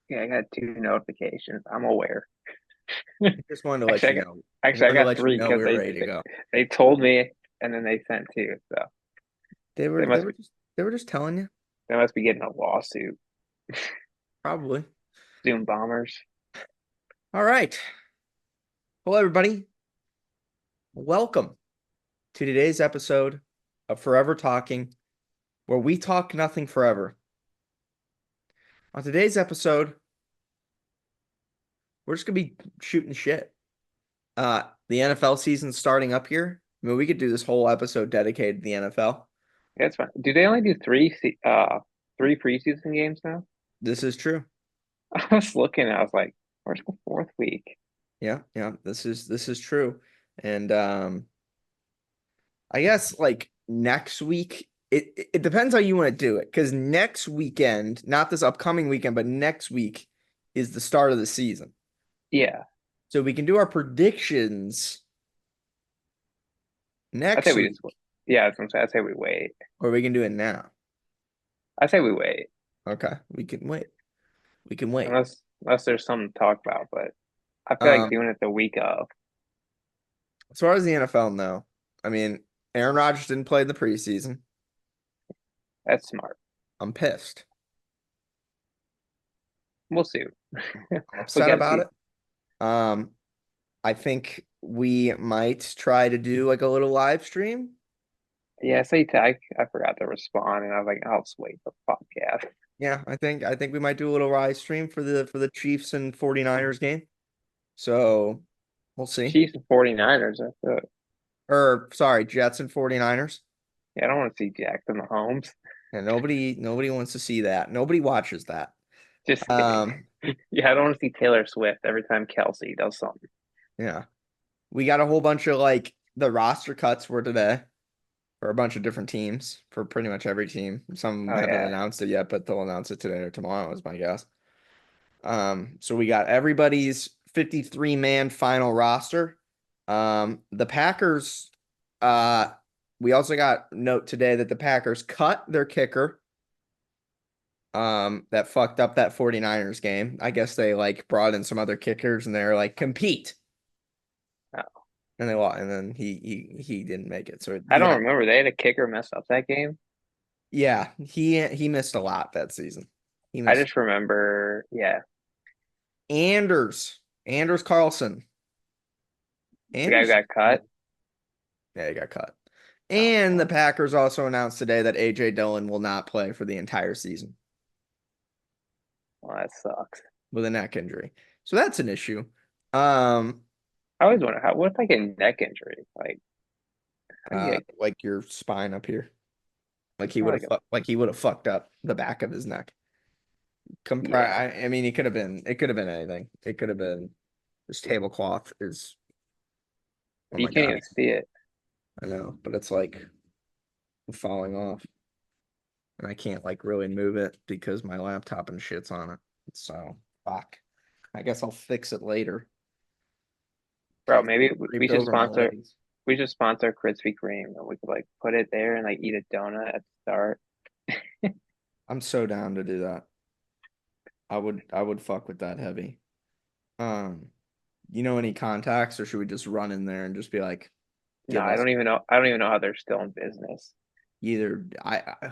Yeah, I got two notifications. I'm aware. I just wanted to let Actually, you know. I I wanted to got let you three know because we were ready to go. they told me and then they sent two. So They they were they must were be just they were just telling you. they must be getting a lawsuit. Probably. Zoom bombers. All right. Hello, everybody. Welcome to today's episode of Forever Talking, where we talk nothing forever. On today's episode, we're just gonna be shooting shit. The NFL season's starting up here. I mean, we could do this whole episode dedicated to the NFL. Yeah, it's fine. Do they only do three preseason games now? This is true. I was looking, I was like, where's the fourth week? Yeah, yeah, this is true. And I guess like next week, it depends how you want to do it. Because next weekend, not this upcoming weekend, but next week is the start of the season. Yeah, So we can do our predictions I say next we just week, yeah, I was gonna say I say we wait. or we can do it now. I say we wait Okay, we can wait. We can wait. unless there's something to talk about, but I feel like Um, doing it the week of. as far as the NFL, no. I mean, Aaron Rodgers didn't play in the preseason. That's smart. I'm pissed. We'll see. I'm We upset gotta about see. it. Um, I think we might try to do like a little live stream. Yeah, I forgot to respond, and I was like, I'll just wait the podcast. Yeah, I think we might do a little live stream for the Chiefs and 49ers game. So we'll see. Chiefs and 49ers. Or sorry, Jets and 49ers. Yeah, I don't want to see Jackson Mahomes. And nobody wants to see that. Nobody watches that. Just kidding. Um, Yeah, I don't want to see Taylor Swift every time Kelsey does something. yeah. We got a whole bunch of like the roster cuts for today for a bunch of different teams for pretty much every team. Some Oh haven't yeah, announced it yet, but they'll announce it today or tomorrow, is my guess. So we got everybody's 53-man final roster. The Packers, uh, we also got note today that the Packers cut their kicker, that fucked up that 49ers game. I guess they like brought in some other kickers and they're like, compete. no. And they lost, and then he didn't make it. So I you don't got, remember. They had a kicker mess up that game. yeah, he missed a lot that season. He I missed just remember, yeah, Anders Carlson. the guy who Anders, got cut. yeah, he got cut. Oh And the no, Packers also announced today that AJ Dillon will not play for the entire season well that sucks. with a neck injury. So that's an issue. Um, I always wonder what's like a neck injury? Like how do you get like your spine up here, like it's not like a he would have fucked up the back of his neck. yeah. I mean, it could have been anything. It could have been this tablecloth is, oh You my can't God, even see it. I know, but it's like falling off and I can't like really move it because my laptop and shit's on it. So fuck. I guess I'll fix it later Bro, because maybe creeped over my legs. we should sponsor Krispy Kreme and we could like put it there and like eat a donut at the start. I'm so down to do that. I would fuck with that heavy. Um, you know any contacts, or should we just run in there and just be like, No, give us I don't even know how they're still in business. either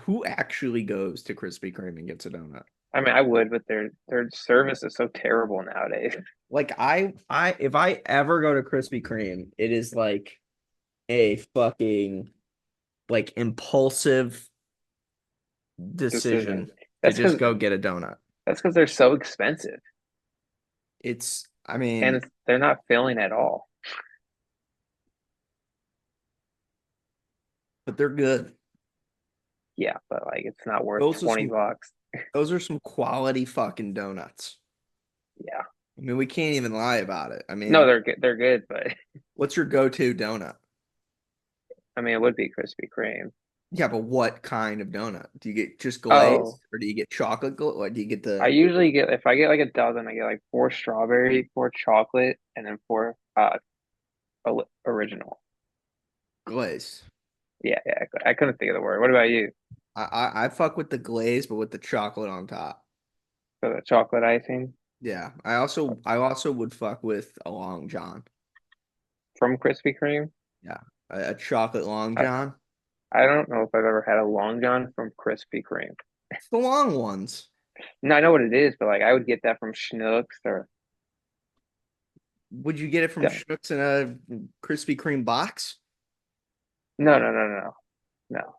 who actually goes to Krispy Kreme and gets a donut? I mean I would, but their service is so terrible nowadays. Like I if I ever go to Krispy Kreme, it is like a fucking like impulsive Decision. decision to That's just because go get a donut. that's because they're so expensive I mean, and they're not filling at all. but they're good. Yeah, but like it's not worth Those are 20 some bucks. those are some quality fucking donuts. Yeah. I mean, we can't even lie about it. I No, mean, they're good, but what's your go-to donut? I mean it would be Krispy Kreme. Yeah, but what kind of donut? Do you get just Oh, glazed or do you get chocolate or do you get I the usually get if I get like a dozen, I get like four strawberry, four chocolate, and then four original. glaze? Yeah, yeah. I couldn't think of the word. What about you? I fuck with the glaze, but with the chocolate on top. for the chocolate icing Yeah. I also would fuck with a Long John. from Krispy Kreme. Yeah. A chocolate Long I, John. I don't know if I've ever had a Long John from Krispy Kreme. It's the long ones. No, I know what it is, but like I would get that from Schnucks or Would you get it from Schnucks in a Krispy Kreme box? no, no, no, no, no.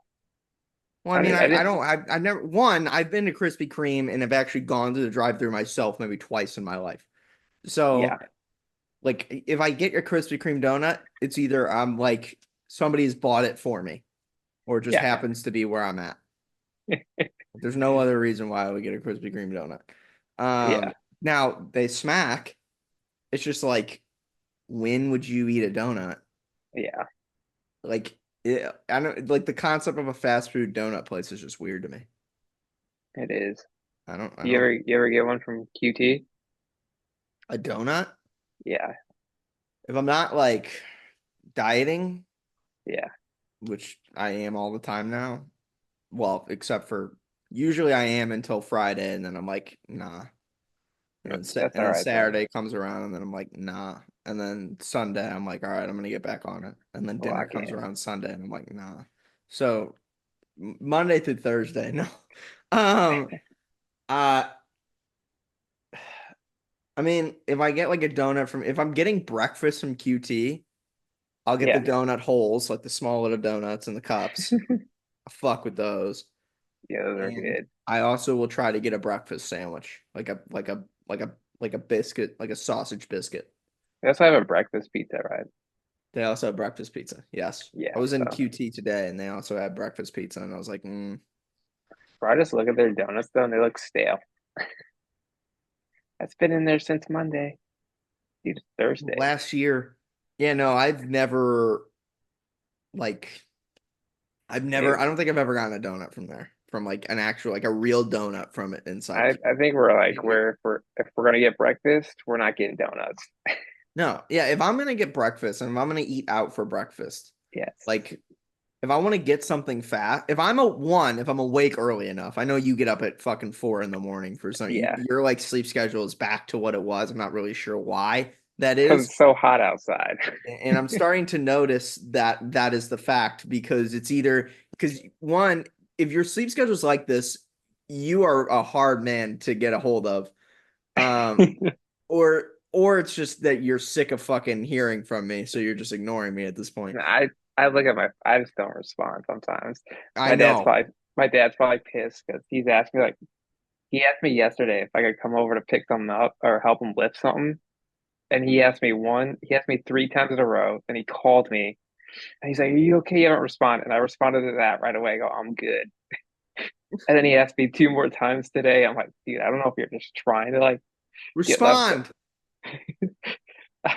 Well, I I mean, didn't. I I didn't. don't, I've never, one, I've been to Krispy Kreme and have actually gone to the drive-through myself maybe twice in my life. Yeah, So, like, if I get your Krispy Kreme donut, it's either I'm like, somebody's bought it for me or it just yeah, happens to be where I'm at. There's no other reason why I would get a Krispy Kreme donut. yeah, Now they smack. It's just like, when would you eat a donut? yeah. Like, I don't like the concept of a fast food donut place is just weird to me. It is. I You don't, ever get one from QT? a donut? Yeah, If I'm not like dieting, yeah. which I am all the time now, well, except for usually I am until Friday, and then I'm like, nah. That's And all then right then. Saturday comes around, and then I'm like, nah. And then Sunday, I'm like, all right, I'm gonna get back on it. And then Well, dinner I comes can't. around Sunday, and I'm like, nah. So Monday through Thursday, no. Um, uh, I mean, if I get like a donut from, if I'm getting breakfast from QT, I'll get the Yeah, donut holes, like the small little donuts in the cups. I fuck with those. yeah. Those are And good. I also will try to get a breakfast sandwich, like a biscuit, like a sausage biscuit. They also have a breakfast pizza, right? They also have breakfast pizza. Yes. I Yeah. was in So, QT today and they also had breakfast pizza and I was like, bro, I just look at their donuts though, and they look stale. That's been in there since Monday. Dude, it's Thursday. last year. Yeah, no, like Maybe I don't think I've ever gotten a donut from there. From like an actual like a real donut from it inside I think we're like QT. if we're gonna get breakfast, we're not getting donuts. No, yeah, if I'm gonna get breakfast and if I'm gonna eat out for breakfast, Yes. like if I want to get something fat, if I'm awake early enough, I know you get up at fucking 4 in the morning for some, Yeah. your like sleep schedule is back to what it was. I'm not really sure why that Because is. it's so hot outside. And I'm starting to notice that that is the fact because it's either because one, if your sleep schedule is like this, you are a hard man to get a hold of. Um, or it's just that you're sick of fucking hearing from me, so you're just ignoring me at this point. I look at I just don't respond sometimes. I My dad's know. probably my dad's probably pissed because he asked me yesterday if I could come over to pick something up or help him lift something. And he asked me three times in a row. And he called me and he's like, "Are you okay?" You haven't responded. And I responded to that right away. I go, "I'm good." And then he asked me two more times today. I'm like, dude, I don't know if you're just trying to like get left. Respond.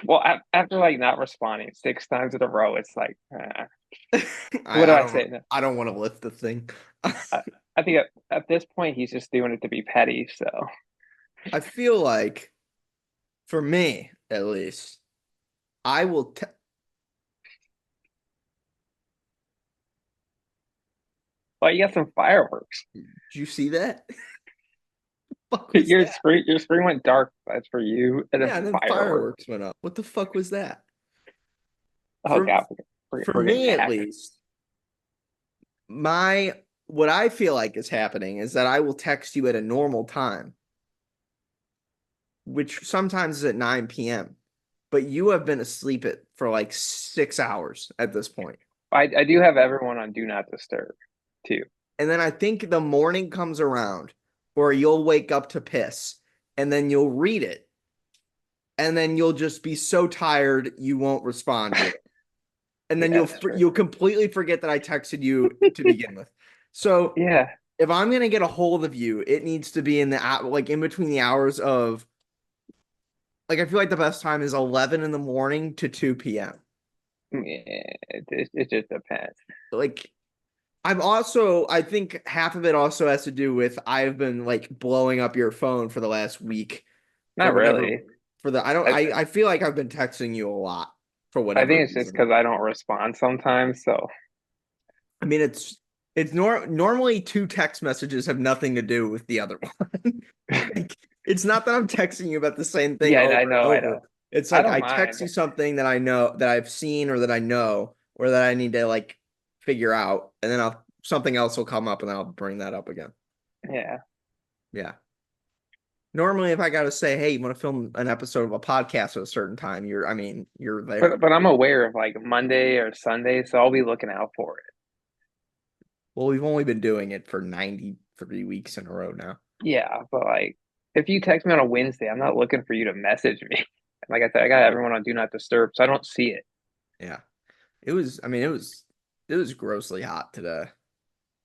Well, after like not responding six times in a row, it's like, I, what do I I don't say? No, I don't want to lift the thing. I, I think at this point he's just doing it to be petty. So, I feel like for me at least, I will well, you got some fireworks. did you see that? Fuck was that? Your screen went dark. That's for you, and then Yeah, and then fireworks. fireworks went up. What the fuck was that? Oh For God, for we're getting me at hacked. least, my what I feel like is happening is that I will text you at a normal time, which sometimes is at 9 p.m. But you have been asleep for like 6 hours at this point. I do have everyone on Do Not Disturb too. And then I think the morning comes around where you'll wake up to piss and then you'll read it. And then you'll just be so tired you won't respond to it. And then Yeah, that's true. you'll completely forget that I texted you to begin with. So Yeah, if I'm gonna get a hold of you, it needs to be in the like in between the hours of like I feel like the best time is 11 in the morning to 2 p.m. yeah, it just depends. Like I think half of it also has to do with I've been like blowing up your phone for the last week for Not whatever really. for the I don't I I feel like I've been texting you a lot for I whatever think it's just reason. because I don't respond sometimes. So I mean, It's normally two text messages have nothing to do with the other one. Like, it's not that I'm texting you about the same thing Yeah, over I and know, I know. over. It's I like don't I text mind. you something that I know that I've seen or that I know or that I need to like figure out, and then I'll something else will come up and I'll bring that up again. Yeah. Yeah. Normally, if I got to say, "Hey, you want to film an episode of a podcast at a certain time?" I mean, you're there. But I'm aware of like Monday or Sunday, so I'll be looking out for it. Well, we've only been doing it for 93 weeks in a row now. Yeah, but like if you text me on a Wednesday, I'm not looking for you to message me. Like I said, I got everyone on Do Not Disturb, so I don't see it. Yeah. It was, I mean, it was grossly hot today.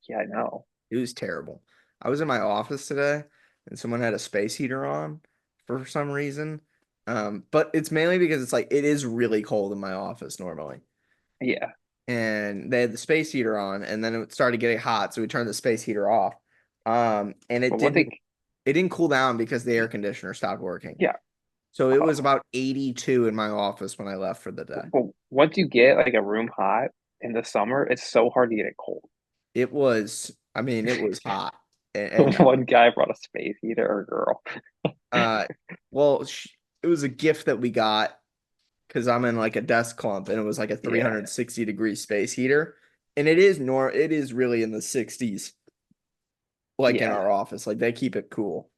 Yeah, I know. It was terrible. I was in my office today and someone had a space heater on for some reason. But it's mainly because it's like it is really cold in my office normally. Yeah. And they had the space heater on and then it started getting hot, so we turned the space heater off. And But what they it didn't cool down because the air conditioner stopped working. yeah. So it was Oh. about 82 in my office when I left for the day. But once you get like a room hot in the summer, it's so hard to get it cold. It was, I mean, it was hot. And One guy brought a space heater or girl. uh, well, it was a gift that we got because I'm in like a desk clump and it was like a Yeah. 360-degree space heater. And it is really in the 60s, like in Yeah. our office. Like they keep it cool.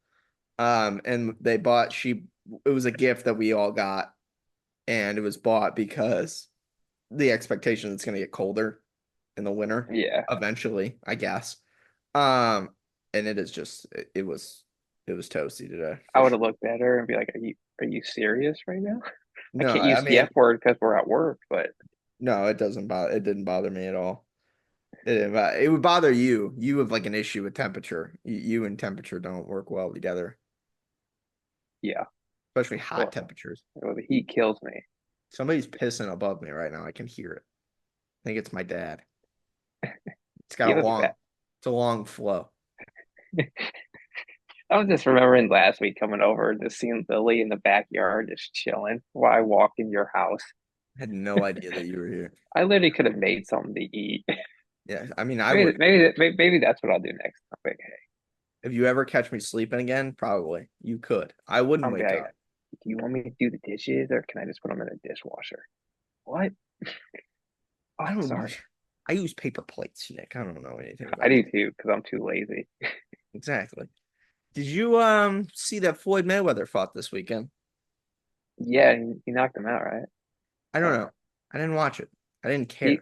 And it was a gift that we all got, and it was bought because the expectation it's gonna get colder in the winter Yeah. eventually, I guess. Um, and it is just it was toasty today I for would sure. have looked at her and be like, are you serious right now? I No, can't I use the mean, F word because we're at work, but no, it didn't bother me at all. It would bother you. You have like an issue with temperature. You and temperature don't work well together, yeah. especially hot Well, temperatures. well, the heat kills me. Somebody's pissing above me right now. I can hear it. I think it's my dad. It's got He has a bad. it's a long flow. I was just remembering last week coming over and just seeing Lily in the backyard just chilling while I walked in your house. I had no idea that you were here. I literally could have made something to eat. Yeah, I mean, I would. Maybe that's what I'll do next time. Like, hey, If you ever catch me sleeping again, probably you could. I wouldn't I'll be wake like, up. do you want me to do the dishes or can I just put them in the dishwasher? What? Oh, I don't. sorry. I use paper plates, Nick. I don't know anything I about do that. too because I'm too lazy. Exactly. Did you see that Floyd Mayweather fought this weekend? Yeah, he knocked him out, right? I don't Or know. I didn't watch it. I didn't he, care. I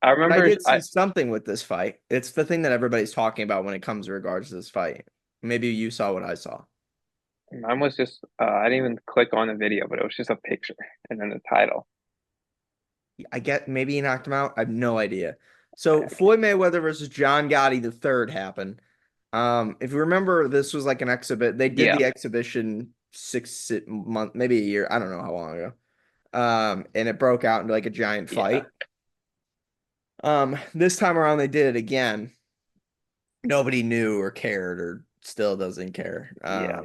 But I remember did see something with this fight. It's the thing that everybody's talking about when it comes to regards to this fight. Maybe you saw what I saw. mine was just I didn't even click on the video, but it was just a picture and then the title. I get maybe he knocked him out. I have no idea. So Floyd Mayweather versus John Gotti the third happened. If you remember, this was like an exhibit. They did Yeah, the exhibition 6 month, maybe a year. I don't know how long ago. And it broke out into like a giant yeah, fight. This time around they did it again. Nobody knew or cared or still doesn't care. yeah.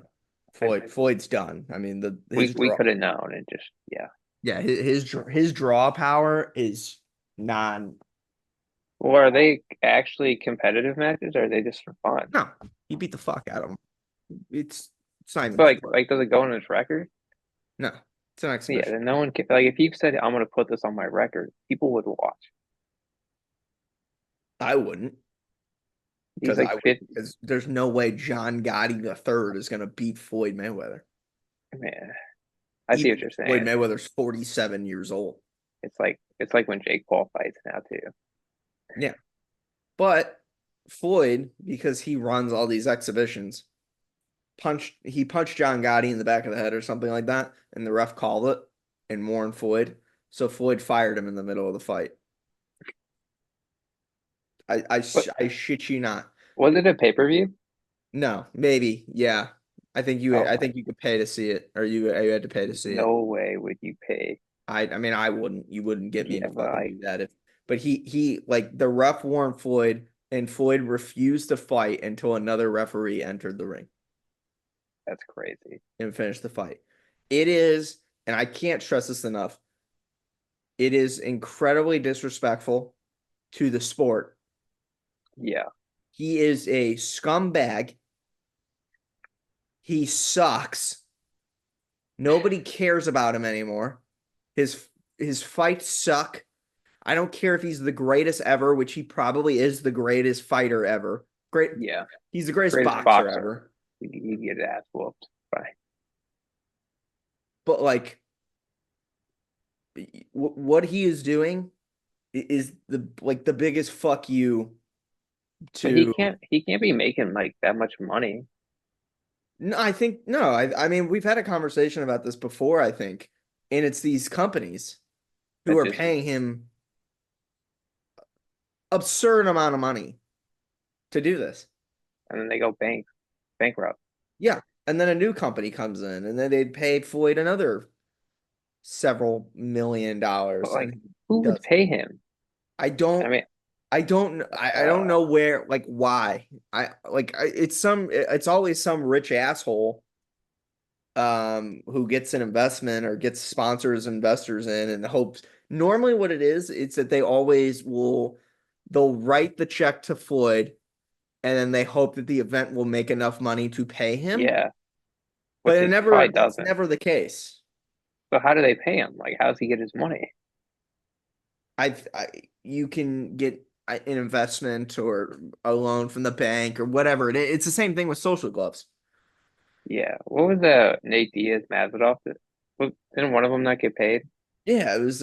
Floyd's done. I mean, the his We draw, could have known and just yeah. yeah, his draw power is non. Well, are they actually competitive matches or are they just for fun? No, he beat the fuck out of him. It's not even But close. does it go on his record? No, it's an Yeah, exhibition. then no one can like if you said I'm gonna put this on my record, people would watch. I wouldn't He's because like 50, there's no way John Gotti the third is gonna beat Floyd Mayweather. man. I see Even what you're Floyd saying. Mayweather's 47 years old. It's like when Jake Paul fights now too. Yeah, but Floyd, because he runs all these exhibitions, he punched John Gotti in the back of the head or something like that, and the ref called it and warned Floyd. So Floyd fired him in the middle of the fight. But I shit you not. was it a pay-per-view? No, maybe. Yeah. Oh I my, think you could pay to see it, or you had to pay to see it. no way would you pay. I mean I wouldn't. You wouldn't get me to Yeah, but fucking like do that if but he like the ref warned Floyd and Floyd refused to fight until another referee entered the ring that's crazy. and finished the fight. It is, and I can't stress this enough, it is incredibly disrespectful to the sport Yeah, He is a scumbag. He sucks. Nobody cares about him anymore. His his fights suck. I don't care if he's the greatest ever, which he probably is the greatest fighter ever. Great. yeah. He's the greatest Greatest boxer boxer. ever. You get his ass whooped by. But like what he is doing is the biggest fuck you But he to can't. He can't be making like that much money. no, I think no, I mean we've had a conversation about this before, I think. And it's these companies who That are just paying him absurd amount of money to do this. and then they go bankrupt. Yeah. And then a new company comes in and then they'd pay Floyd another several million But dollars like, and he who would does. pay him? I I don't mean, I don't know where like why. It's always some rich asshole who gets an investment or gets sponsors investors in and hopes normally what it is it's that they always will they'll write the check to Floyd and then they hope that the event will make enough money to pay him, yeah, but which it it never probably that's doesn't. never the case. So how do they pay him? Like, how does he get his money? I you can get an investment or a loan from the bank or whatever. It's the same thing with social gloves. Yeah. What was the Nate Diaz Mazadov? Didn't one of them not get paid? Yeah, it was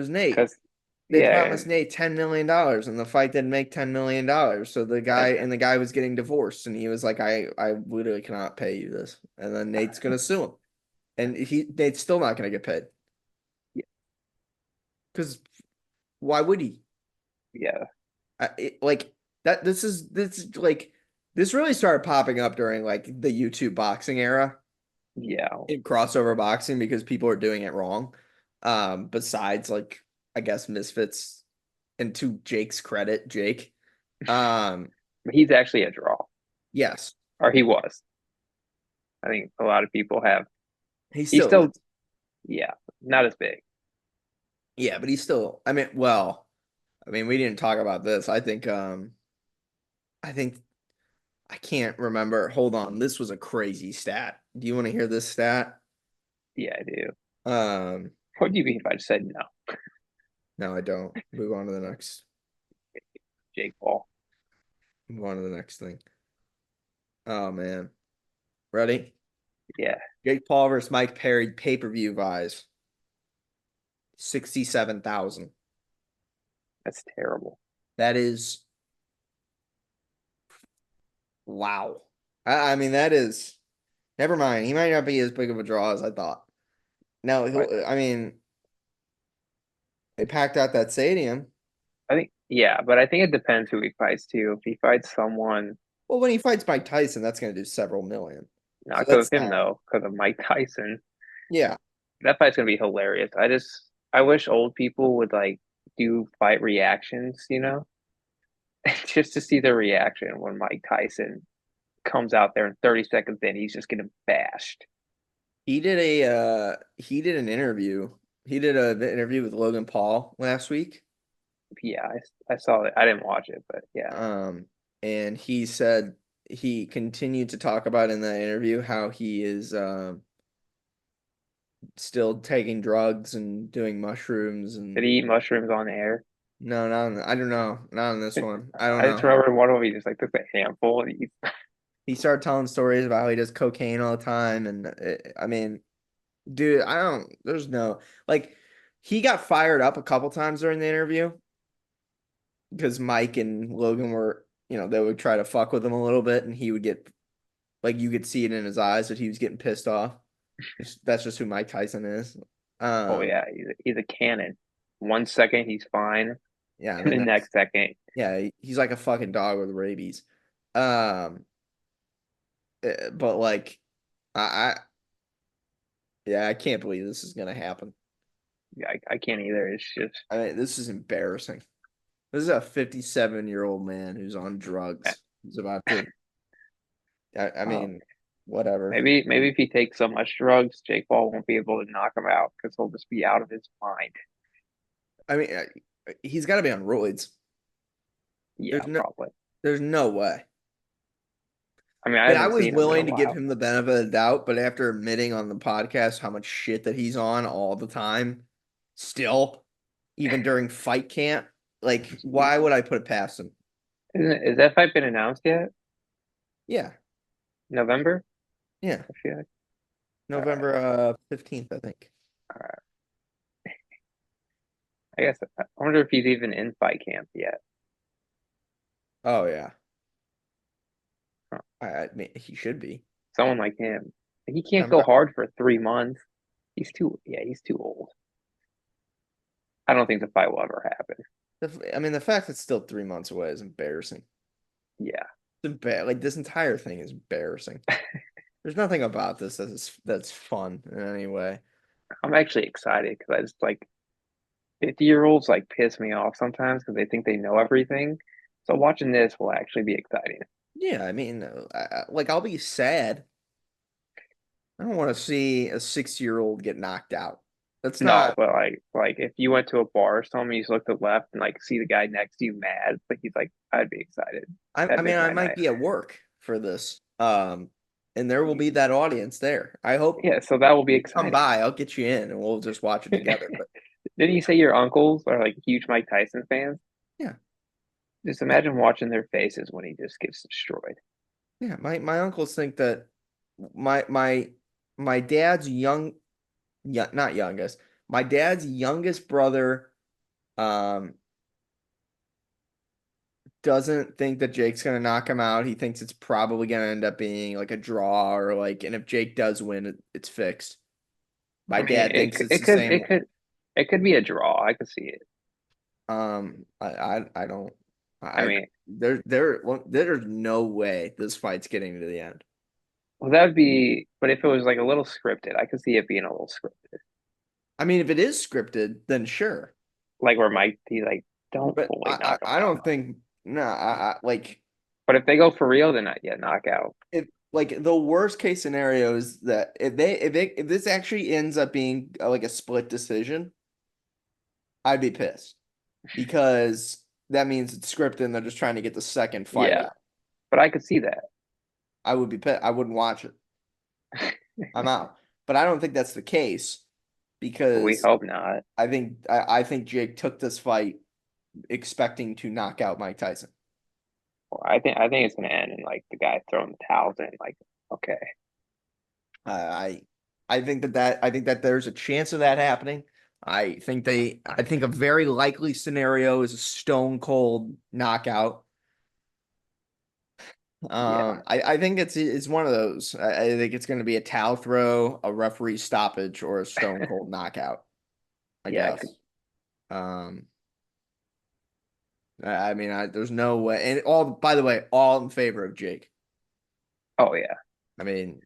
Nate. Because They yeah, promised Nate $10 million and the fight didn't make $10 million. So that, the guy was getting divorced and he was like, I literally cannot pay you this. And then Nate's gonna sue him. And Nate's still not gonna get paid. yeah, Because why would he? yeah, Like that this is like this really started popping up during like the YouTube boxing era yeah. in crossover boxing because people are doing it wrong. Besides like I guess Misfits and to Jake's credit, Jake. Um, But he's actually a draw, yes, or he was. I think a lot of people have. he He's still is. still, yeah, not as big. Yeah, but he's still I mean, well, I mean, we didn't talk about this. I think I can't remember. Hold on. This was a crazy stat. Do you want to hear this stat? Yeah, I do. Um, What do you mean if I just said no, no, I don't. Move on to the next. Jake Paul? Move on to the next thing. Oh man. Ready? Yeah, Jake Paul versus Mike Perry pay-per-view buys 67,000. that's terrible. That is wow. I mean, that is never mind. He might not be as big of a draw as I thought. No, But I mean, they packed out that stadium. I think, yeah, but I think it depends who he fights too. If he fights someone, Well, when he fights Mike Tyson, that's going to do several million. So not because that's of him not. though, because of Mike Tyson, Yeah. that fight's gonna be hilarious. I wish old people would like do fight reactions, just to see the reaction when Mike Tyson comes out there and 30 seconds in, he's just getting bashed. He did an interview. He did an interview with Logan Paul last week. Yeah, I saw it. I didn't watch it, but yeah. Um, and he said he continued to talk about in that interview how he is still taking drugs and doing mushrooms Did and he eat mushrooms on air? no, I don't know, not on this one. I don't I just know. remember one of them, he just like took a handful and he, He started telling stories about how he does cocaine all the time, and I mean, dude, I don't. There's no like. He got fired up a couple times during the interview because Mike and Logan were, they would try to fuck with him a little bit, and he would get like you could see it in his eyes that he was getting pissed off. That's just who Mike Tyson is. oh Um, yeah, he's a cannon. 1 second he's fine, yeah, and and the the next, next second, yeah, he's like a fucking dog with rabies. Um, but like, I yeah, I can't believe this is gonna happen. yeah, I can't either. It's just, I mean, this is embarrassing. This is a 57-year-old man who's on uh, drugs. He's about to, I oh, mean, whatever. maybe if he takes so much drugs, Jake Paul won't be able to knock him out because he'll just be out of his mind. I mean, he's got to be on roids. Yeah, There's no probably. there's no way. I mean, I I mean, I haven't was seen him in a willing to give while. him the benefit of the doubt, but after admitting on the podcast how much shit that he's on all the time, still, even during fight camp, like, why would I put it past him? Is that fight been announced yet? Yeah, November? yeah. I feel like. All right, November 15th, I think. all right. I guess I wonder if he's even in fight camp yet. Oh yeah. Huh. I mean, he should be. Someone like him. He can't I'm go not, hard for 3 months. He's too old. I don't think the fight will ever happen. I mean, the fact it's still 3 months away is embarrassing. Yeah. Like this entire thing is embarrassing. There's nothing about this that's fun in any way. I'm actually excited because I just like 50-year-olds like piss me off sometimes because they think they know everything. So watching this will actually be exciting. Yeah, I mean, like I'll be sad. I don't want to see a 6-year-old get knocked out. That's No, not. but like if you went to a bar or something, you just look to the left and like see the guy next to you mad, but he's like, I'd be excited. I That'd mean, make I my might night. be at work for this, and there will be that audience there. I hope Yeah, so that will be you come exciting. by. I'll get you in, and we'll just watch it together. But Didn't you say your uncles are like huge Mike Tyson fans? yeah, Just yeah, imagine watching their faces when he just gets destroyed. yeah. My uncles think that my my my dad's yeah, not youngest. My dad's youngest brother um doesn't think that Jake's gonna knock him out. He thinks it's probably gonna end up being like a draw or like, and if Jake does win, it's fixed. My I mean, dad thinks it's the same way. it could be a draw. I could see it. I don't. I I mean, there's no way this fight's getting to the end. well, that would be, but if it was like a little scripted, I could see it being a little scripted. I mean, if it is scripted, then sure. Like where Mike, he like, don't But fully knock him I out. don't think no. Like But if they go for real, then not yet knockout. if like the worst case scenario is that if this actually ends up being like a split decision, I'd be pissed because that means it's scripted and they're just trying to get the second fight Yeah, out. but I could see that. I would be pissed. I wouldn't watch it. I'm out. But I don't think that's the case We because hope not. I think Jake took this fight expecting to knock out Mike Tyson. Or I think it's gonna end in like the guy throwing the towels in. Like, okay, I I think that there's a chance of that happening. I think a very likely scenario is a stone cold knockout. yeah, I think it's one of those. I think it's going to be a towel throw, a referee stoppage, or a stone cold knockout, I yeah, I guess. could, Um, I mean, there's no way. And all, by the way, all in favor of Jake. oh yeah, I mean,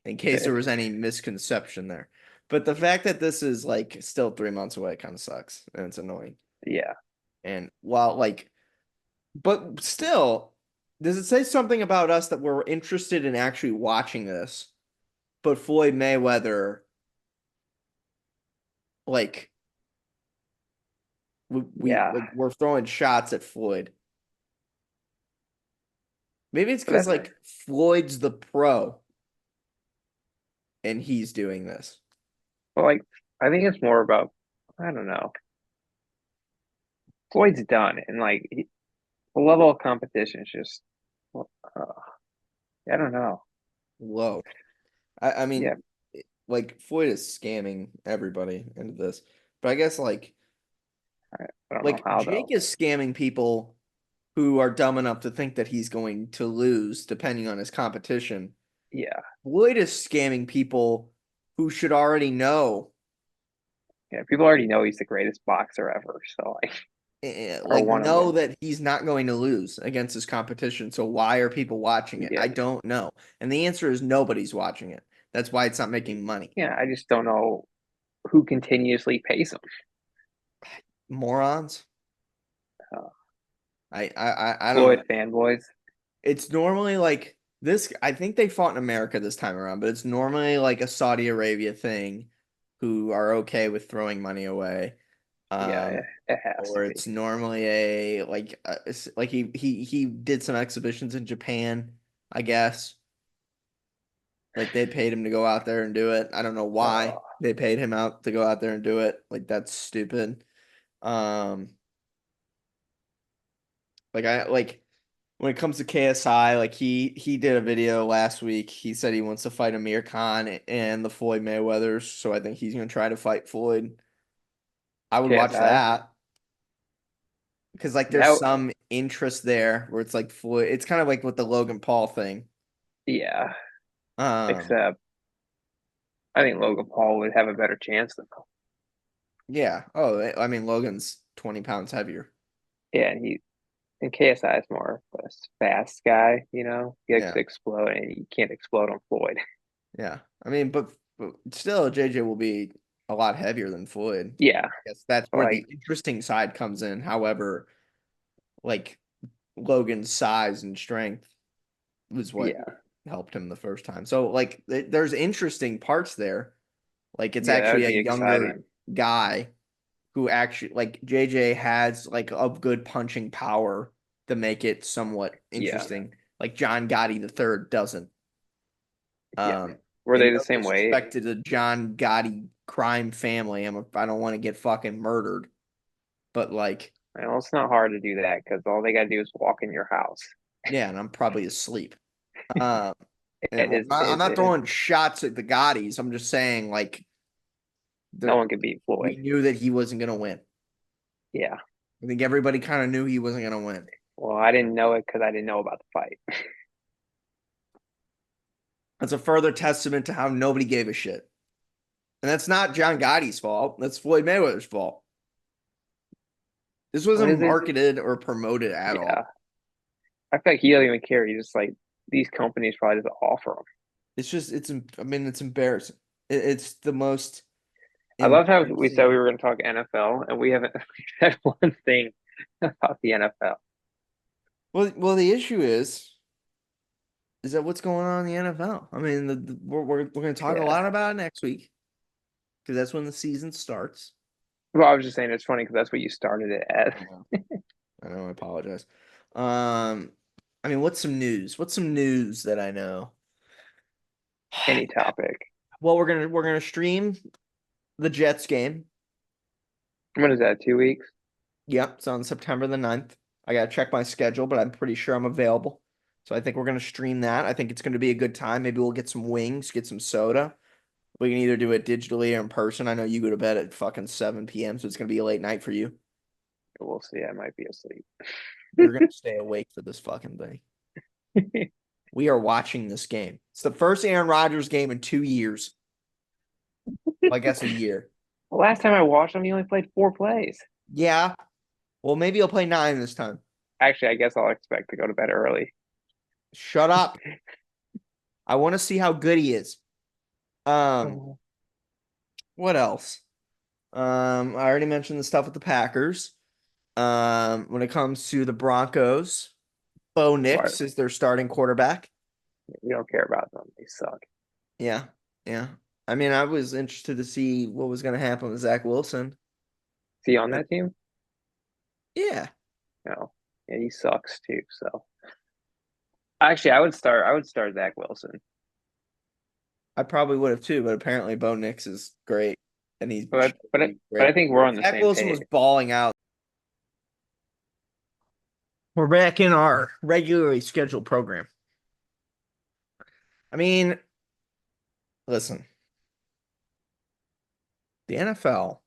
in case there if, was any misconception there. But the fact that this is like still 3 months away kind of sucks and it's annoying. yeah, And while like, but still, does it say something about us that we're interested in actually watching this? But Floyd Mayweather, like, we yeah. like we're throwing shots at Floyd. Maybe it's But because that's like Floyd's the pro and he's doing this. but like I think it's more about I don't know. Floyd's done, and like the level of competition is just uh, I don't know. Low. I Yeah, mean, like Floyd is scamming everybody into this, but I guess I don't know like how Jake though. is scamming people who are dumb enough to think that he's going to lose depending on his competition. Yeah, Floyd is scamming people who should already know, yeah. People already know he's the greatest boxer ever, so like or like one of know them. that he's not going to lose against his competition. So why are people watching it? Yeah, I don't know. And the answer is nobody's watching it. That's why it's not making money. yeah. I just don't know who continuously pays him. Morons. Uh, I don't know. Floyd fanboys. It's normally like this. I think they fought in America this time around, but it's normally like a Saudi Arabia thing who are okay with throwing money away. Yeah, Um, it has to or be. it's normally a like he did some exhibitions in Japan, I guess. Like they paid him to go out there and do it. I don't know why Oh, they paid him out to go out there and do it. Like that's stupid. Um, like when it comes to KSI, like he did a video last week. He said he wants to fight Amir Khan and the Floyd Mayweathers, so I think he's gonna try to fight Floyd. I would watch KSI. that because like there's That some interest there where it's like Floyd. It's kind of like with the Logan Paul thing. yeah. Um, Except I think Logan Paul would have a better chance than him. yeah. Oh, I mean Logan's 20 pounds heavier. Yeah, and KSI is more of a fast guy. He likes Yeah, to explode, and you can't explode on Floyd. yeah. I mean, but still, JJ will be a lot heavier than Floyd. Yeah, I guess that's but where the interesting side comes in. However, like Logan's size and strength was what yeah, helped him the first time. So like there's interesting parts there. Like it's yeah, that actually would a be younger exciting. guy who actually like JJ has like a good punching power to make it somewhat Yeah, interesting. Like John Gotti the third doesn't. yeah. Um, Were and they the no same weight? disrespect to the John Gotti crime family. I don't want to get fucking murdered, but like, Well, it's not hard to do that because all they got to do is walk in your house. yeah, and I'm probably asleep. Um, It is, I'm it, not it, throwing shots at the Gottis. I'm just saying, like, no the one could beat Floyd. we knew that he wasn't gonna win. Yeah. I think everybody kind of knew he wasn't gonna win. Well, I didn't know it because I didn't know about the fight. That's a further testament to how nobody gave a shit. And that's not John Gotti's fault. That's Floyd Mayweather's fault. This What wasn't is it? marketed or promoted at all. Yeah. I feel like he doesn't even care. He's just like these companies probably just offer him. It's just, I mean, it's embarrassing. It's the most I love how we said we embarrassing. were going to talk NFL and we haven't said one thing about the NFL. Well, the issue is that what's going on in the NFL? I mean, we're going to talk a Yeah. lot about it next week because that's when the season starts. Well, I was just saying it's funny because that's what you started it as. I know. I know. I apologize. Um, I mean, what's some news? What's some news that I know? Any topic. Well, we're gonna stream the Jets game. When is that? 2 weeks? Yep, it's on September the 9th. I gotta check my schedule, but I'm pretty sure I'm available. So I think we're gonna stream that. I think it's gonna be a good time. Maybe we'll get some wings, get some soda. We can either do it digitally or in person. I know you go to bed at fucking 7 p.m., so it's gonna be a late night for you. We'll see. I might be asleep. We're gonna stay awake for this fucking thing. We are watching this game. It's the first Aaron Rodgers game in 2 years. Well, I guess a year. Last time I watched him, he only played 4 plays. Yeah. Well, maybe I'll play 9 this time. Actually, I guess I'll expect to go to bed early. Shut up. I want to see how good he is. Um, Oh, what else? I already mentioned the stuff with the Packers. When it comes to the Broncos, Bo why- Nix is their starting quarterback. we don't care about them. They suck. Yeah, yeah. I mean, I was interested to see what was going to happen with Zach Wilson. Is he on But that team? yeah, No. Yeah, he sucks too. So actually, I would start Zach Wilson. I probably would have too, but apparently Bo Nix is great, and he's But but I- he's but I great. think we're on the Zach same Wilson was page. balling out. We're back in our regularly scheduled program. I mean, listen, the NFL,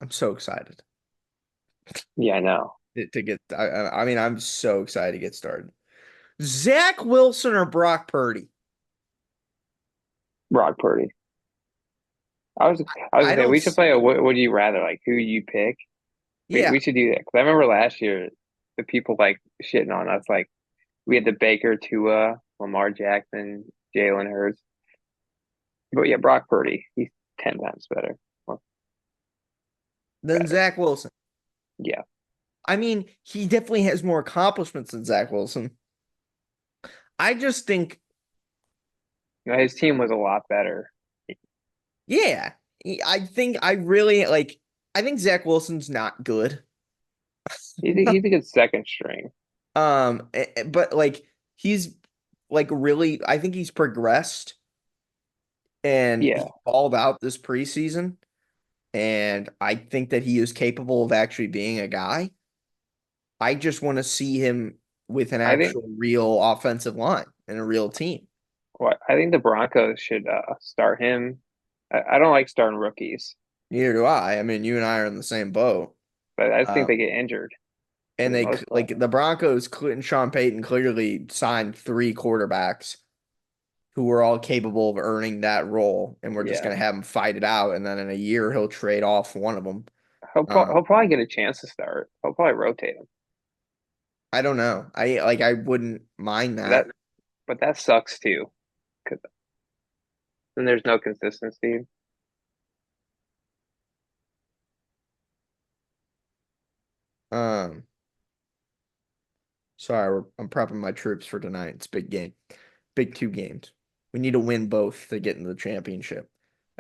I'm so excited Yeah, I know. to get. I mean, I'm so excited to get started. Zach Wilson or Brock Purdy? Brock Purdy. I was I was I gonna say don't we should play a see. would you rather like who you pick. We Yeah, we should do that because I remember last year the people like shitting on us like we had the Baker, Tua, Lamar Jackson, Jalen Hurts. But yeah, Brock Purdy, he's 10 times better. Well, then better. Zach Wilson. Yeah. I mean, he definitely has more accomplishments than Zach Wilson. I just think, No, his team was a lot better. yeah, I think I really like. I think Zach Wilson's not good. He's a good second string. But like he's like really. I think he's progressed and Yeah, he balled out this preseason. And I think that he is capable of actually being a guy. I just want to see him with an I think actual real offensive line and a real team. I think the Broncos should start him. I don't like starting rookies, Neither do I. I mean, you and I are in the same boat. but I just think Uh, they get injured for and the they most part. like the Broncos and Sean Payton clearly signed three quarterbacks who were all capable of earning that role, and we're just Yeah, gonna have him fight it out, and then in a year he'll trade off one of them. he'll probably get a chance to start. He'll probably rotate him. I don't know. I wouldn't mind That that. but that sucks too, because then there's no consistency. Um, Sorry, I'm prepping my troops for tonight. It's a big game, big two games. We need to win both to get into the championship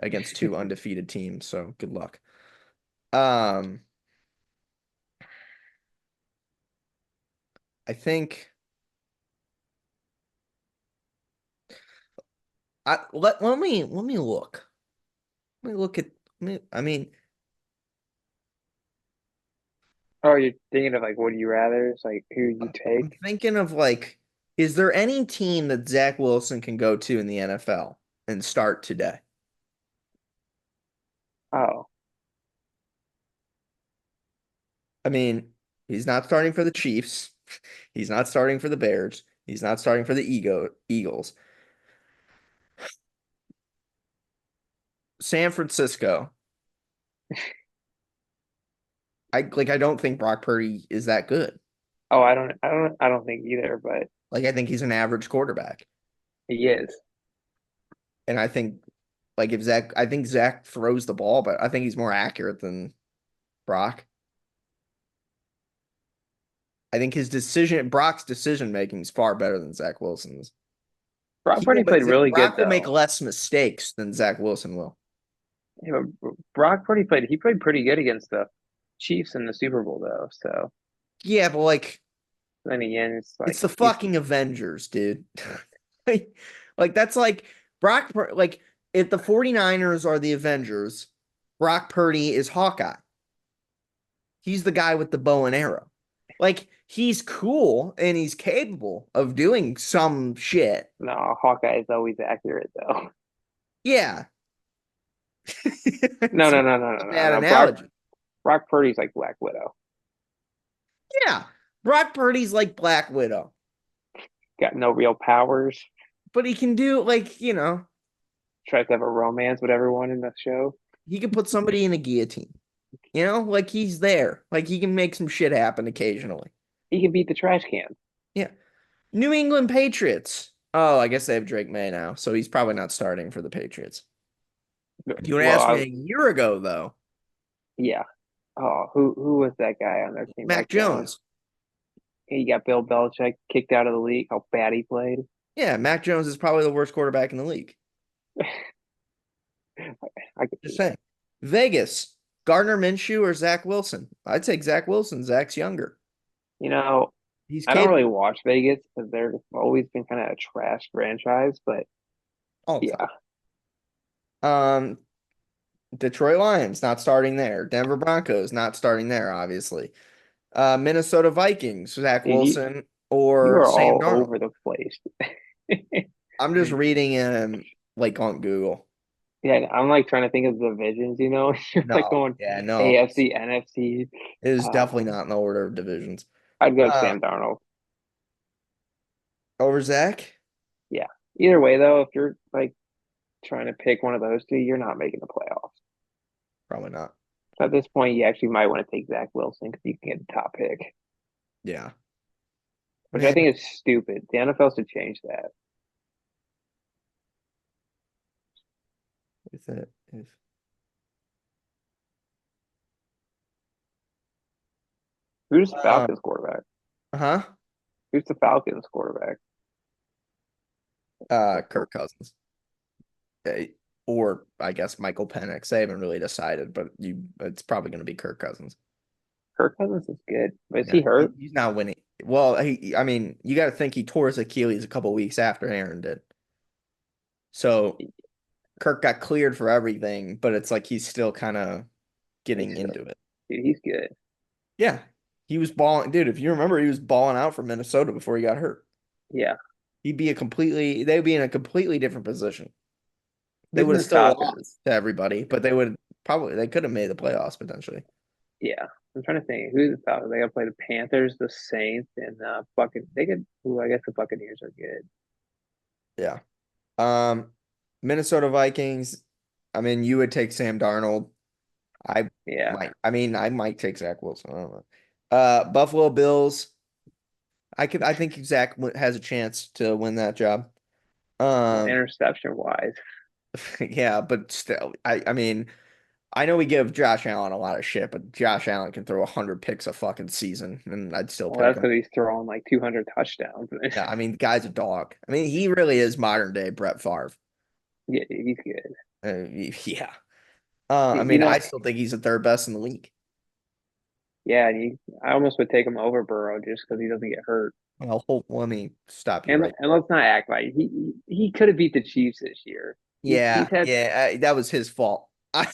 against two undefeated teams. So good luck. Um, I think let me look. Let me look at. I mean, Oh, you're thinking of like, would you rather? It's like, who you I'm take? thinking of like, is there any team that Zach Wilson can go to in the NFL and start today? Oh, I mean, he's not starting for the Chiefs. He's not starting for the Bears. He's not starting for the Eagles. San Francisco. I don't think Brock Purdy is that good. I don't think either, but Like I think he's an average quarterback. he is. And I think like if Zach I think Zach throws the ball, but I think he's more accurate than Brock. I think Brock's decision making is far better than Zach Wilson's. Brock He will Purdy played really good Brock will make though. less mistakes than Zach Wilson will. Yeah, but Brock Purdy played pretty good against the Chiefs in the Super Bowl though. So Yeah, but like then again, it's it's like the he's fucking Avengers, dude. Like that's like like if the 49ers are the Avengers, Brock Purdy is Hawkeye. He's the guy with the bow and arrow. Like he's cool and he's capable of doing some shit. no Hawkeye is always accurate though. Yeah. No, It's no, not no, no, no, a no, bad no. analogy. Brock Purdy's like Black Widow. Yeah. Brock Purdy's like Black Widow, Got no real powers. but he can do like, Tries to have a romance with everyone in the show. he can put somebody in a guillotine. Like he's there. Like he can make some shit happen occasionally. He can beat the trash can. Yeah. New England Patriots. Oh, I guess they have Drake May now, so he's probably not starting for the Patriots. If you want to Well, ask me a year ago, though, yeah. Oh, who was that guy on their team? Mac Mac Jones. Jones. He got Bill Belichick kicked out of the league. How bad he played. Yeah, Mac Jones is probably the worst quarterback in the league. I could Just see that. saying. Vegas, Gardner Minshew or Zach Wilson? I'd take Zach Wilson. Zach's younger. You know, He's I don't really capable watch Vegas because they've always been kind of a trash franchise. But all the yeah, time. Um, Detroit Lions not starting there. Denver Broncos not starting there, obviously. Minnesota Vikings, Zach dude, Wilson you or are Sam all Darnold. over the place. I'm just reading him like on Google. Yeah, I'm like trying to think of divisions. You're like No, going yeah, no. AFC, NFC. It is definitely Uh, not in the order of divisions. I'd go Uh, Sam Darnold. Over Zach? Yeah. Either way, though, if you're like trying to pick one of those two, you're not making the playoffs. Probably not. So at this point, you actually might want to take Zach Wilson because you can get the top pick, Yeah. which I Man, think is stupid. The NFL should change that. if that if Who's the uh Falcons quarterback? huh? Who's the Falcons quarterback? Kirk Cousins. Yeah, or I guess Michael Penix. They haven't really decided, but it's probably going to be Kirk Cousins. Kirk Cousins is good, but is he Yeah, hurt? he's not winning. Well, I mean, you got to think he tore his Achilles a couple weeks after Aaron did. So Kirk got cleared for everything, but it's like he's still kind of He's getting still, into it. dude, he's good. Yeah, he was balling, dude. If you remember, he was balling out for Minnesota before he got hurt. Yeah, They'd be in a completely different position. They who's would in have the still Falcons? lost to everybody, but they could have made the playoffs potentially. Yeah, I'm trying to think who's the Falcons. They got to play the Panthers, the Saints, and Buccaneers. They could. Ooh, I guess the Buccaneers are good. Yeah. Um, Minnesota Vikings. I mean, you would take Sam Darnold. I Yeah, might. I mean, I might take Zach Wilson. I don't know. Buffalo Bills. I think Zach has a chance to win that job. well, Um, interception wise, yeah, but still, I mean, I know we give Josh Allen a lot of shit, but Josh Allen can throw 100 picks a fucking season, and I'd still well, pick that's him. because he's throwing like 200 touchdowns. Yeah, I mean, the guy's a dog. I mean, he really is modern day Brett Favre. Yeah, he's good. Yeah. I You mean, know, I still think he's the third best in the league. yeah, I almost would take him over Burrow just because he doesn't get hurt. Let me stop you And right and there. let's not act like he could have beat the Chiefs this year. He's Yeah, had yeah, that was his fault. I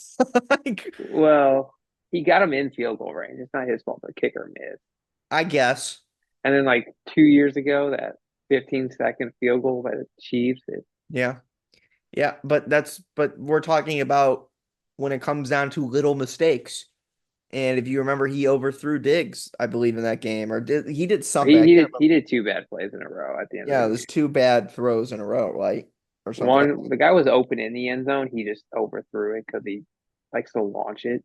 like, well, he got him in field goal range. It's not his fault the kicker missed. I guess. And then like 2 years ago, that 15-second field goal by the Chiefs. Yeah. Yeah, but we're talking about when it comes down to little mistakes. And if you remember, he overthrew Diggs, I believe, in that game, or he did something. He I he can't did remember. he did two bad plays in a row at the end of Yeah, the it game. was two bad throws in a row, right? Or something like One, the guy was open in the end zone. He just overthrew it because he likes to launch it.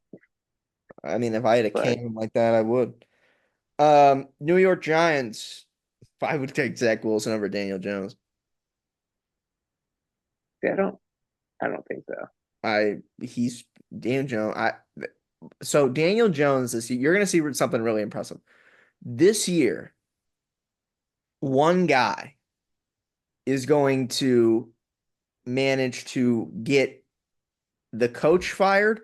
that. I mean, if I had a But cane like that, I would. New York Giants. I would take Zach Wilson over Daniel Jones. see, I don't think so. He's Daniel Jones. So Daniel Jones this year, you're gonna see something really impressive. This year, one guy is going to manage to get the coach fired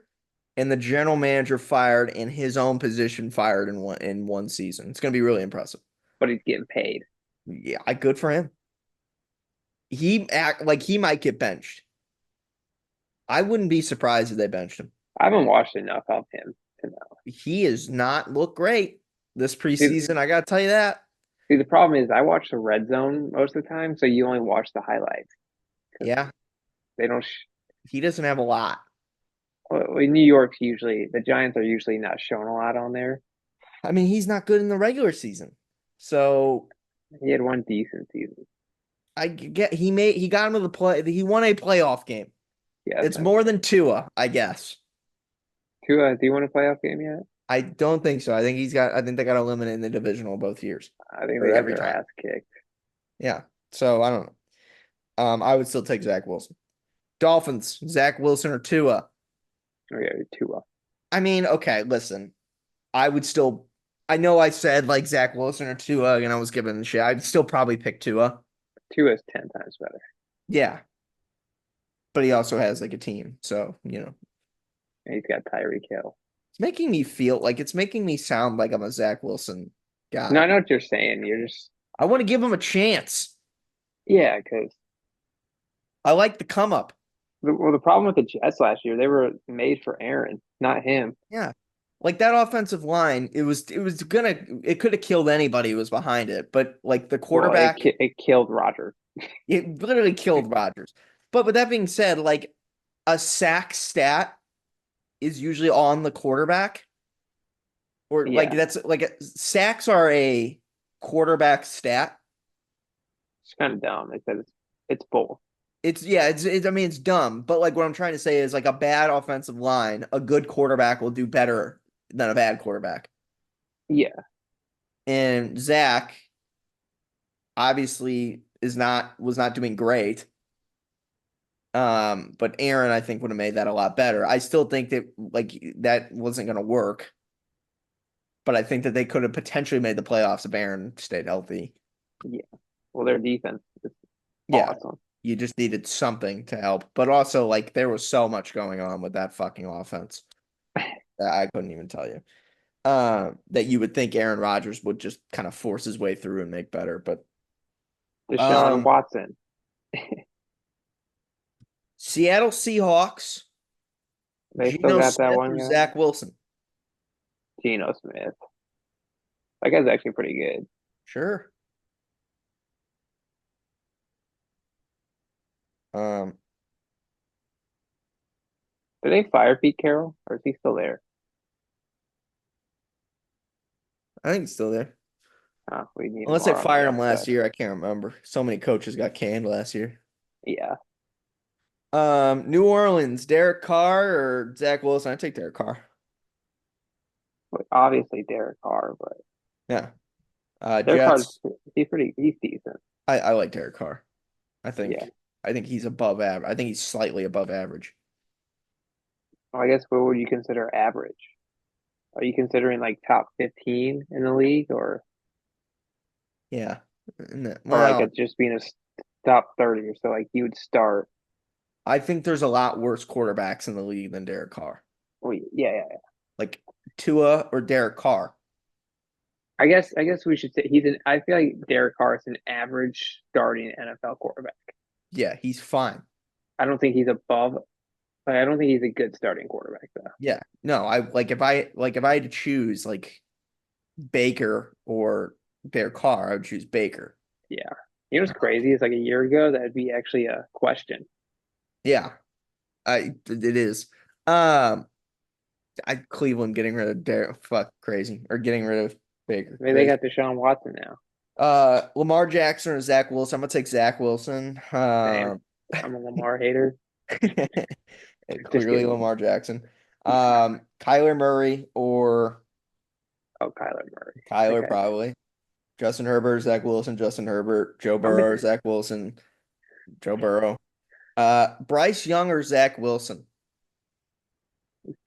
and the general manager fired and his own position fired in one season. It's gonna be really impressive. But he's getting paid. Yeah, good for him. He act like he might get benched. I wouldn't be surprised if they benched him. I haven't watched enough of him to know. He has not looked great this See, preseason. I gotta tell you that. see, the problem is I watch the red zone most of the time, so you only watch the highlights because Yeah, they don't. he doesn't have a lot. Well, in New York, usually the Giants are usually not shown a lot on there. I mean, he's not good in the regular season. So He had one decent season. I get he got him to the play. He won a playoff game. Yeah, It's that's more it. than Tua, I guess. Tua, do you want a playoff game yet? I don't think so. I think they got eliminated in the divisional both years I think or they got every their time. ass kicked. Yeah. So I don't know. I would still take Zach Wilson. Dolphins, Zach Wilson or Tua. Oh yeah, Tua. I mean, okay, listen. I would still I know I said like Zach Wilson or Tua and I was giving the shit. I'd still probably pick Tua. Tua's 10 times better. Yeah. But he also has like a team. So, And he's got Tyreek Hill. it's making me sound like I'm a Zach Wilson No, I guy. know what you're saying. You're just I want to give him a chance. yeah, because I like the come up. the problem with the Jets last year, they were made for Aaron, not him. Yeah. Like that offensive line, it could have killed anybody who was behind it, but like the Well, quarterback, it killed Roger. it literally killed Rodgers. But with that being said, like a sack stat is usually on the quarterback, or like Yeah, that's like sacks are a quarterback stat. it's kind of dumb. They said it's both. I mean, it's dumb, but like what I'm trying to say is like a bad offensive line, a good quarterback will do better than a bad quarterback. Yeah, And Zach obviously was not doing great. But Aaron, I think, would have made that a lot better. I still think that like that wasn't going to work, but I think that they could have potentially made the playoffs if Aaron stayed healthy. yeah. Well, their defense is Yeah, awesome. You just needed something to help. But also, like, there was so much going on with that fucking offense that I couldn't even tell you. That you would think Aaron Rodgers would just kind of force his way through and make better. But Deshaun um, Watson. Seattle Seahawks, They still Geno got that Smith one or guy. Zach Wilson? Geno Smith. That guy's actually pretty good. Sure. Um, Did they fire Pete Carroll, or is he still there? I think he's still there. Oh, we need him Unless they more on the fired him last outside. year, I can't remember. So many coaches got canned last year. Yeah, New Orleans, Derek Carr or Zach Wilson? I take Derek Carr. but obviously Derek Carr, but Yeah. Derek Carr's Jets. he's decent. I like Derek Carr. I Yeah. think I think he's above average. I think he's slightly above average. Well, I guess what would you consider average? Are you considering like top 15 in the league, Yeah. or like Well, it's just being a top 30 or so? Like you would start. I think there's a lot worse quarterbacks in the league than Derek Carr. Well, yeah, yeah, yeah. Like Tua or Derek Carr. I guess we should say he's an. I feel like Derek Carr is an average starting NFL quarterback. Yeah, he's fine. I don't think he's above. Like, I don't think he's a good starting quarterback though. Yeah. No, I if I had to choose like Baker or Derek Carr, I would choose Baker. Yeah. You know what's crazy? It's like a year ago that'd be actually a question. Yeah, it is. Um, Cleveland getting rid of Derek, fuck crazy, or getting rid of Baker, Maybe they crazy. got Deshaun Watson now. Lamar Jackson or Zach Wilson. I'm gonna take Zach Wilson. Same. I'm a Lamar hater. Just Clearly kidding. Lamar Jackson. Yeah. Kyler Murray or Oh, Kyler Murray. That Kyler guy's. probably. Justin Herbert, Zach Wilson, Justin Herbert, Joe I'm Burrow, or Zach Wilson, Joe Burrow. Bryce Young or Zach Wilson.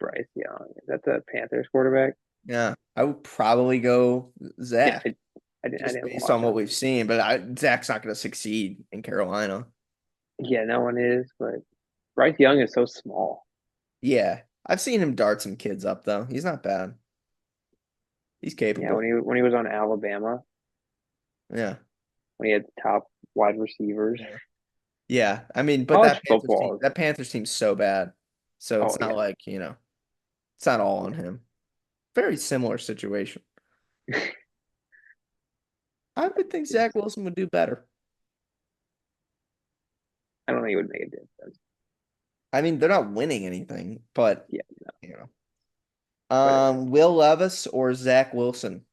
Bryce Young. That's a Panthers quarterback. Yeah, I would probably go Yeah, Zach I didn't. I just didn't based watch on what him. we've seen. But Zach's not going to succeed in Carolina. Yeah, no one is. But Bryce Young is so small. Yeah, I've seen him dart some kids up though. He's not bad. He's Yeah, capable. when he was on Alabama, Yeah, when he had the top wide receivers. yeah, yeah. I mean, but College football. That Panthers team's so bad, so Oh it's not yeah, like it's not all on yeah. him. Very similar situation. I would think Zach Wilson would do better. I don't think it would make a difference. I mean, they're not winning anything, but Yeah, you know. but Will Levis or Zach Wilson?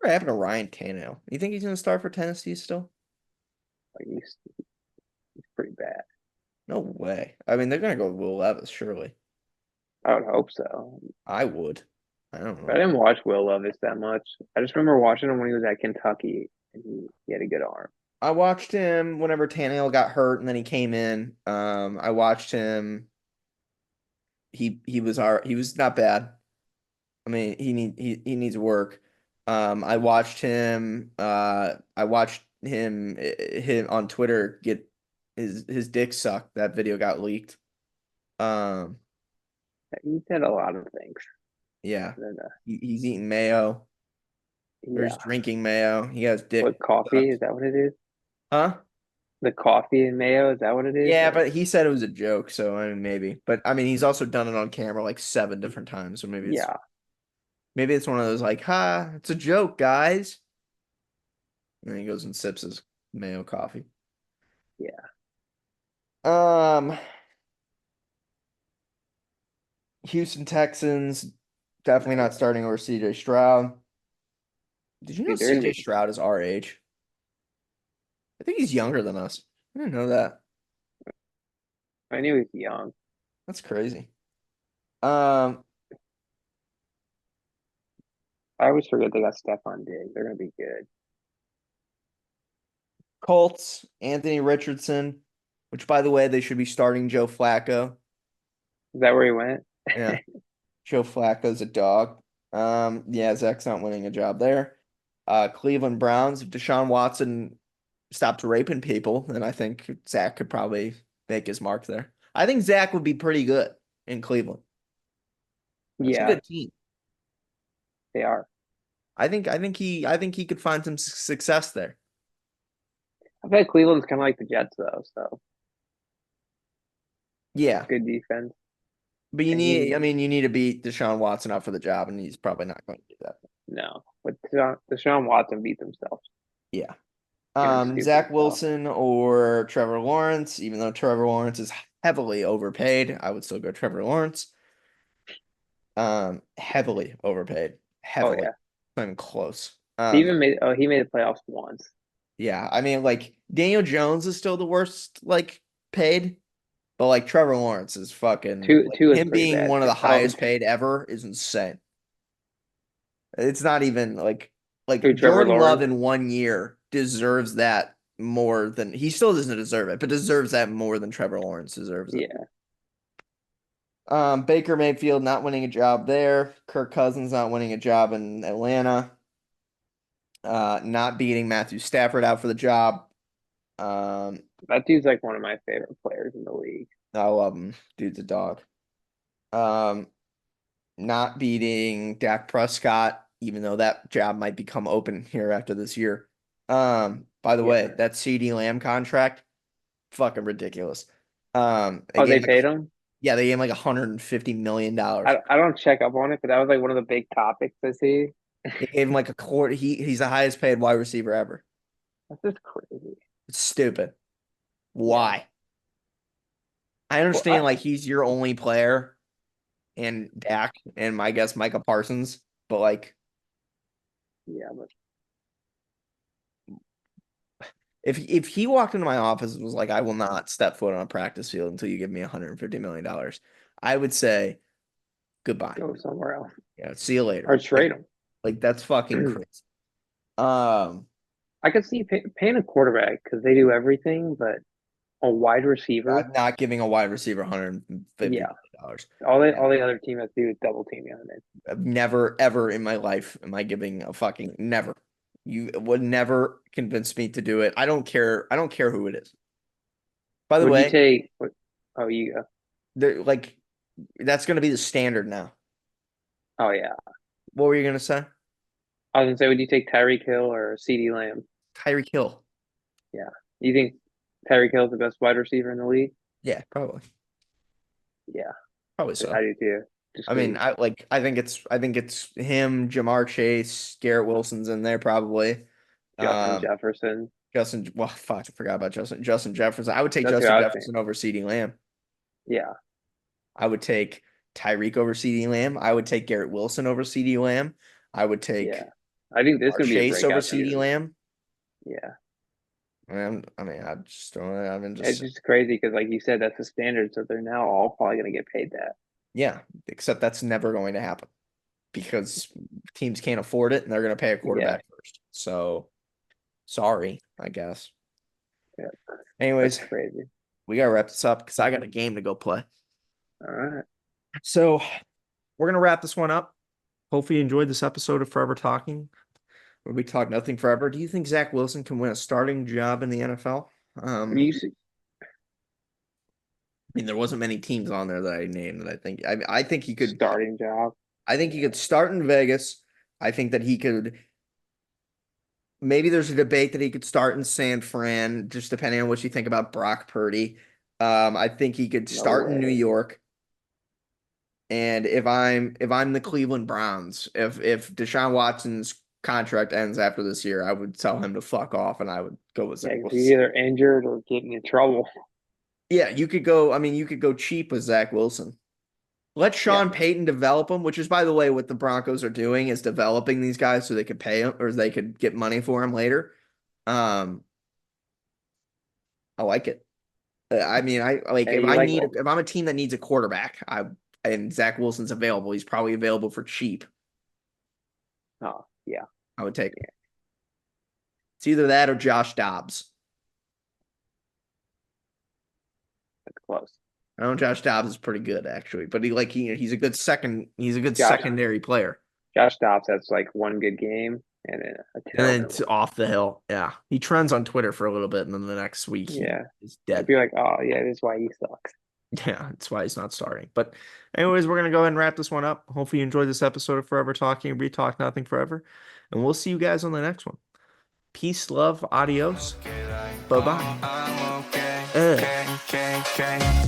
Whatever happened to Ryan Tannehill? You think he's going to start for Tennessee still? like he's pretty bad. No way. I mean, they're going to go with Will Levis, surely. I would hope so. I would. I don't But I know. didn't watch Will Levis that much. I just remember watching him when he was at Kentucky, and he had a good arm. I watched him whenever Tannehill got hurt and then he came in. I watched him. He was not bad. I mean, he needs work. I watched him on Twitter get his dick sucked. That video got leaked. Um, He did a lot of things. yeah. And then, He's eating mayo or he's yeah, drinking mayo. He has dick what coffee? Is sucked. that what it is? Huh? The coffee and mayo? Is that what it is? Yeah, Or but he said it was a joke, so I mean maybe. But I mean he's also done it on camera like 7 different times, so yeah, maybe it's one of those like, ha, it's a joke, guys. And then he goes and sips his mayo coffee. yeah. Um, Houston Texans definitely not No, starting over CJ Stroud. Did you know dude, they're gonna CJ be. Stroud is our age? I think he's younger than us. I didn't know that. I knew he was young. That's crazy. Um, I always forget they got Stephon Diggs. They're gonna be good. Colts, Anthony Richardson, which by the way, they should be starting Joe Flacco. Is that where he went? Yeah, Joe Flacco's a dog. Yeah, Zach's not winning a job there. Cleveland Browns, if Deshaun Watson stopped raping people, then I think Zach could probably make his mark there. I think Zach would be pretty good in Cleveland. That's a Yeah, good team. they are. I think he could find some success there. I feel like Cleveland's kind of like the Jets though, so Yeah. good defense. But you And need, he I mean, you need to beat Deshaun Watson up for the job, and he's probably not going to do that. no, but Deshaun Watson beat themselves, Yeah. doing stupid Zach stuff. Wilson or Trevor Lawrence, even though Trevor Lawrence is heavily overpaid, I would still go Trevor Lawrence. Heavily overpaid. Oh Heavily. yeah, Not even close. he made the playoffs once. Yeah. I mean, like Daniel Jones is still the worst, like, paid, but like Trevor Lawrence is fucking like Two is him pretty being bad one of too. the highest paid ever is insane. It's not even like Trevor Jordan Love Lawrence. in 1 year deserves that more than he still doesn't deserve it, but deserves that more than Trevor Lawrence deserves it. Yeah, Baker Mayfield not winning a job there. Kirk Cousins not winning a job in Atlanta. Not beating Matthew Stafford out for the job. Um, that dude's like one of my favorite players in the league. I love him. Dude's a dog. Um, Not beating Dak Prescott, even though that job might become open here after this year. By the way, Yeah. that CD Lamb contract, fucking ridiculous. They Oh, gave they him like paid him. yeah, they gave him like $150 million. I don't check up on it, but that was like one of the big topics I see. They gave him like a quarter. He's the highest paid wide receiver ever. That's just crazy. It's stupid. Yeah. Why? I Well, understand like he's your only player and Dak and I guess Micah Parsons, but like yeah, but if he walked into my office and was like, I will not step foot on a practice field until you give me $150 million, I would say goodbye. go somewhere else Yeah, see you later. or trade him. Like that's fucking crazy. Um, I could see paying a quarterback because they do everything, but a wide receiver, I'm not giving a wide receiver 150 yeah. million dollars. All the other team has to do is double team you on it. I've never ever in my life am I giving a fucking never. You would never convince me to do it. I don't care. I don't care who it is. By the Would you way, take? Oh, you go. they're like that's going to be the standard now. Oh yeah. What were you going to say? I was gonna say, would you take Tyreek Hill or CD Lamb? Tyreek Hill. Yeah. You think Tyreek Hill's the best wide receiver in the league? Yeah, probably. Yeah, Probably I so. do too. Just I mean, because I think it's him, Jamar Chase, Garrett Wilson's in there probably. Justin Um, Jefferson. well, fuck, I forgot about Justin Jefferson. I would take That's who Justin I was thinking. Jefferson over CeeDee Lamb. Yeah, I would take Tyreek over CeeDee Lamb. I would take Garrett Wilson over CeeDee Lamb. I would yeah. take I think this is Jamar gonna be a Chase over breakout CeeDee season. Lamb. Yeah, I just don't. I mean, it's just just crazy because, like you said, that's the standard. So they're now all probably gonna get paid that. yeah. Except that's never going to happen because teams can't afford it and they're going to pay a Yeah, quarterback first. So sorry, I guess. yeah. That's Anyways, crazy. we gotta wrap this up because I got a game to go play. All right. So we're gonna wrap this one up. Hopefully you enjoyed this episode of Forever Talking, where we talk nothing forever. Do you think Zach Wilson can win a starting job in the NFL? You see, I mean, there wasn't many teams on there that I named that I think. I think he could. starting job. I think he could start in Vegas. I think that he could. Maybe there's a debate that he could start in San Fran, just depending on what you think about Brock Purdy. I think he could No start in New way. York. And if I'm the Cleveland Browns, if Deshaun Watson's contract ends after this year, I would tell him to fuck off and I would go with Yeah, Zach because he's Wilson. either injured or getting in trouble. Yeah, you could go. I mean, you could go cheap with Zach Wilson. Let Yeah. Sean Payton develop him, which is, by the way, what the Broncos are doing is developing these guys so they could pay him or they could get money for him later. Um, I like it. I mean, I like Hey, you like? if I'm a team that needs a quarterback, and Zach Wilson's available, he's probably available for cheap. Oh, yeah. I would take him. Yeah. It's either that or Josh Dobbs. That's close. I know Josh Dobbs is pretty good actually, but he's a good Josh secondary player. Josh Dobbs has like one good game. and then a And then terrible one. off the hill. Yeah. He trends on Twitter for a little bit, and then the next week he Yeah, is I'd dead. be like, oh yeah, this is why he sucks. Yeah, that's why he's not starting. But anyways, we're gonna go ahead and wrap this one up. Hopefully you enjoyed this episode of Forever Talking, We Talk Nothing Forever. And we'll see you guys on the next one. Peace, love, adios. Bye-bye. I'm okay, Uh. okay, okay, okay.